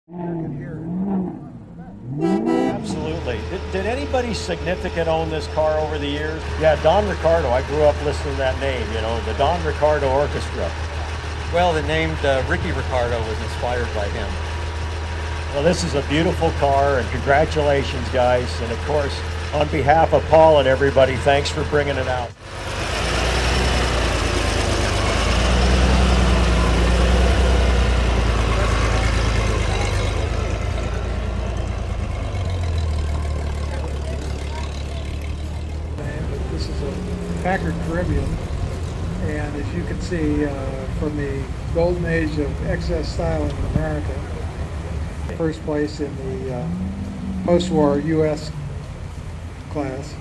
Absolutely. Did anybody significant own this car over the years? Yeah, Don Ricardo. I grew up listening to that name, you know, the Don Ricardo Orchestra. Well, the name Ricky Ricardo was inspired by him. Well, this is a beautiful car, and congratulations, guys. And of course, on behalf of Paul and everybody, thanks for bringing it out. This is a Packard Caribbean, and as you can see from the golden age of excess styling in America, first place in the post-war U.S. class.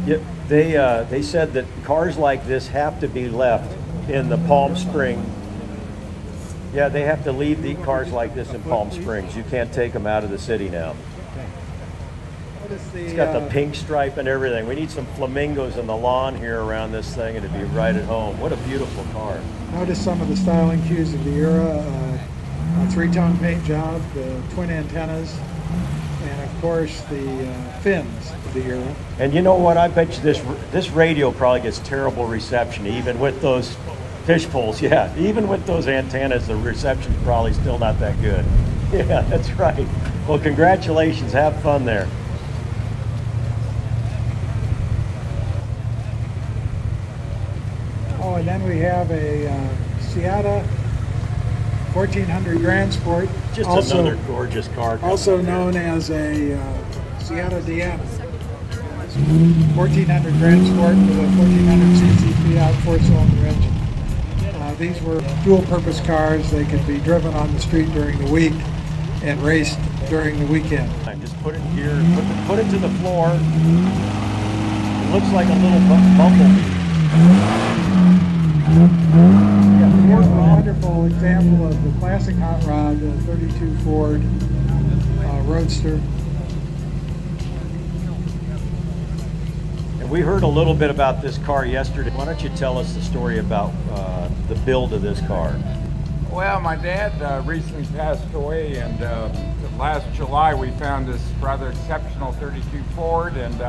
Yep, they said that cars like this have to be left in the Palm Springs. Yeah, they have to leave the cars like this in Palm Springs. You can't take them out of the city now. It's got the pink stripe and everything. We need some flamingos in the lawn here around this thing, and it'd be right at home. What a beautiful car. Notice some of the styling cues of the era. A three-tone paint job, the twin antennas, and of course the fins of the era. And you know what? I bet you this radio probably gets terrible reception, even with those fish poles. Yeah, even with those antennas, the reception's probably still not that good. Yeah, that's right. Well, congratulations. Have fun there. Oh, and then we have a Seata 1400 Grand Sport. Just another gorgeous car. Also known as a Seata Diana. 1400 Grand Sport with a 1400cc Fiat four-cylinder engine. These were dual-purpose cars. They could be driven on the street during the week and raced during the weekend. Just put it here, put it to the floor. It looks like a little bumblebee. Here's a wonderful example of the classic hot rod, the 32 Ford Roadster. And we heard a little bit about this car yesterday. Why don't you tell us the story about the build of this car? Well, my dad recently passed away, and last July we found this rather exceptional 32 Ford, and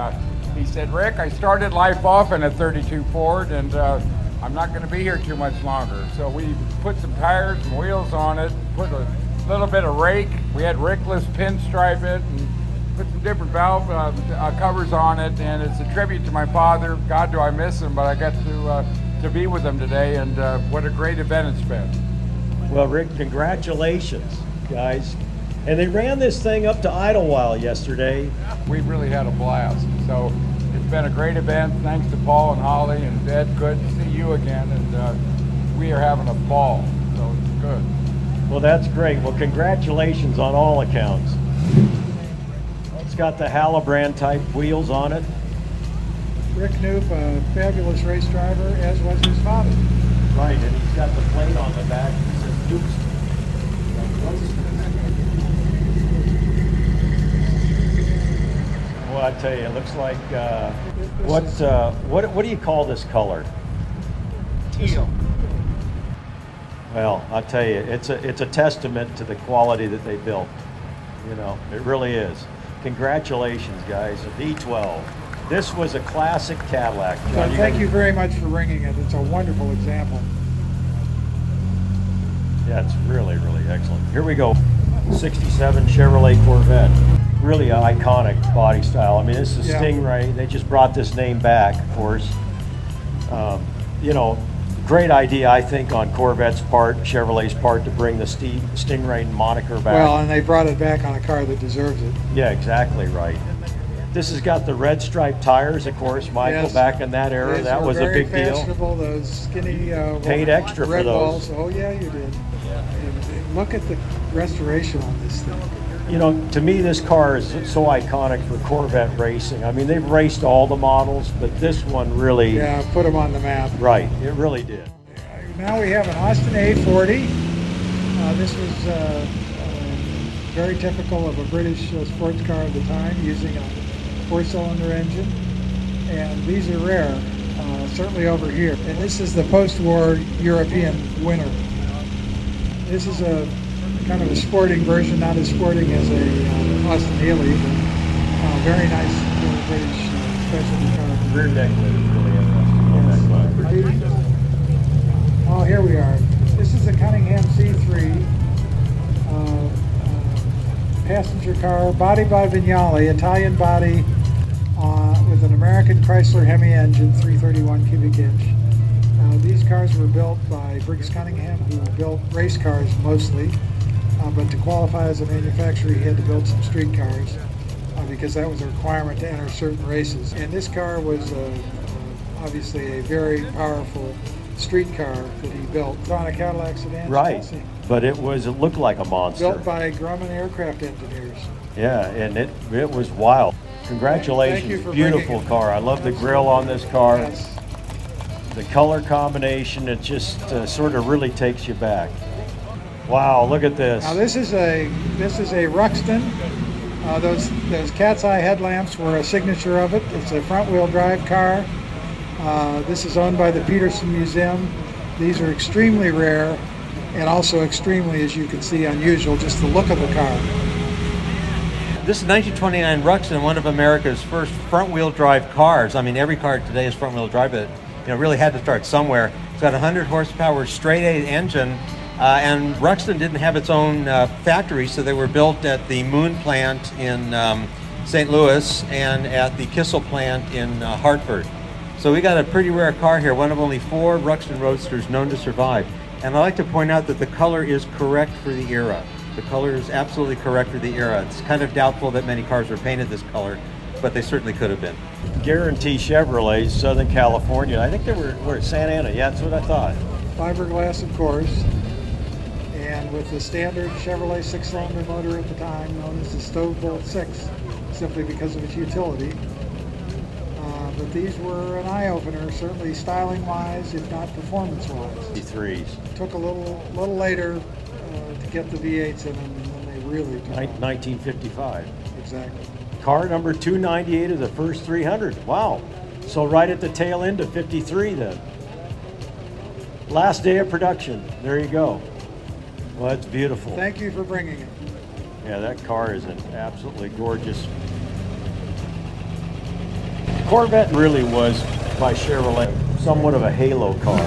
he said, "Rick, I started life off in a 32 Ford, and I'm not going to be here too much longer." So we put some tires and wheels on it, put a little bit of rake. We had rakeless pinstripe it, and put some different valve covers on it, and it's a tribute to my father. God, do I miss him, but I got to be with him today, and what a great event it's been. Well, Rick, congratulations, guys. And they ran this thing up to Idlewild yesterday. We really had a blast. So it's been a great event. Thanks to Paul and Holly and Ed. Good to see you again. And we are having a ball. So it's good. Well, that's great. Well, congratulations on all accounts. It's got the Halabrand type wheels on it. Rick Knoop, a fabulous race driver, as was his father. Right, and he's got the plate on the back that says Dukes. Well, I tell you, it looks like what do you call this color? Teal. Well, I'll tell you, it's a testament to the quality that they built. You know, it really is. Congratulations, guys. A D12. This was a classic Cadillac. So thank you very much for bringing it. It's a wonderful example. Yeah, it's really, really excellent. Here we go. 67 Chevrolet Corvette. Really an iconic body style. I mean, this is Stingray. They just brought this name back, of course. You know, great idea, I think, on Corvette's part, Chevrolet's part, to bring the Stingray moniker back. Well, and they brought it back on a car that deserves it. Yeah, exactly right. This has got the red striped tires, of course, Michael, yes. Back in that era. That was a big deal. Those skinny paid extra red for those. balls. Oh, yeah, you did. And look at the restoration on this thing. You know, to me, this car is so iconic for Corvette racing. I mean, they've raced all the models, but this one really... Yeah, put them on the map. Right, it really did. Now we have an Austin A40. This was very typical of a British sports car of the time, using a four-cylinder engine. And these are rare, certainly over here. And this is the post-war European winner. This is a kind of a sporting version, not as sporting as a Austin Healey, but very nice British specialty car. Rear deck lid is really interesting on that car. Oh, here we are. This is a Cunningham C3 passenger car, body by Vignale, Italian body with an American Chrysler Hemi engine, 331 cubic inch. These cars were built by Briggs Cunningham, who built race cars mostly, but to qualify as a manufacturer, he had to build some street cars because that was a requirement to enter certain races. And this car was obviously a very powerful street car that he built. It's on a Cadillac sedan. Right, but it looked like a monster. Built by Grumman aircraft engineers. Yeah, and it was wild. Congratulations, Thank you for beautiful car. I love the grill on this car. Yes. The color combination, it just sort of really takes you back. Wow, look at this. Now this is a Ruxton. Those cat's eye headlamps were a signature of it. It's a front wheel drive car. This is owned by the Peterson Museum. These are extremely rare and also extremely, as you can see, unusual, just the look of the car. This is 1929 Ruxton, one of America's first front-wheel drive cars. I mean, every car today is front-wheel drive, but really had to start somewhere. It's got a 100 horsepower straight-eight engine, and Ruxton didn't have its own factory, so they were built at the Moon plant in St. Louis and at the Kissel plant in Hartford. So we got a pretty rare car here, one of only 4 Ruxton Roadsters known to survive. And I like to point out that the color is correct for the era. The color is absolutely correct for the era. It's kind of doubtful that many cars were painted this color, but they certainly could have been. Guarantee Chevrolet, Southern California. I think they were at Santa Ana. Yeah, that's what I thought. Fiberglass, of course, and with the standard Chevrolet 6-cylinder motor at the time, known as the Stovebolt 6, simply because of its utility. But these were an eye-opener, certainly styling-wise, if not performance-wise. C3s. Took a little later to get the V8s in them, and then they really took off. 1955. Exactly. Car number 298 of the first 300. Wow. So right at the tail end of 53 then. Last day of production. There you go. Well, that's beautiful. Thank you for bringing it. Yeah, that car is an absolutely gorgeous. Corvette really was, by Chevrolet, somewhat of a halo car.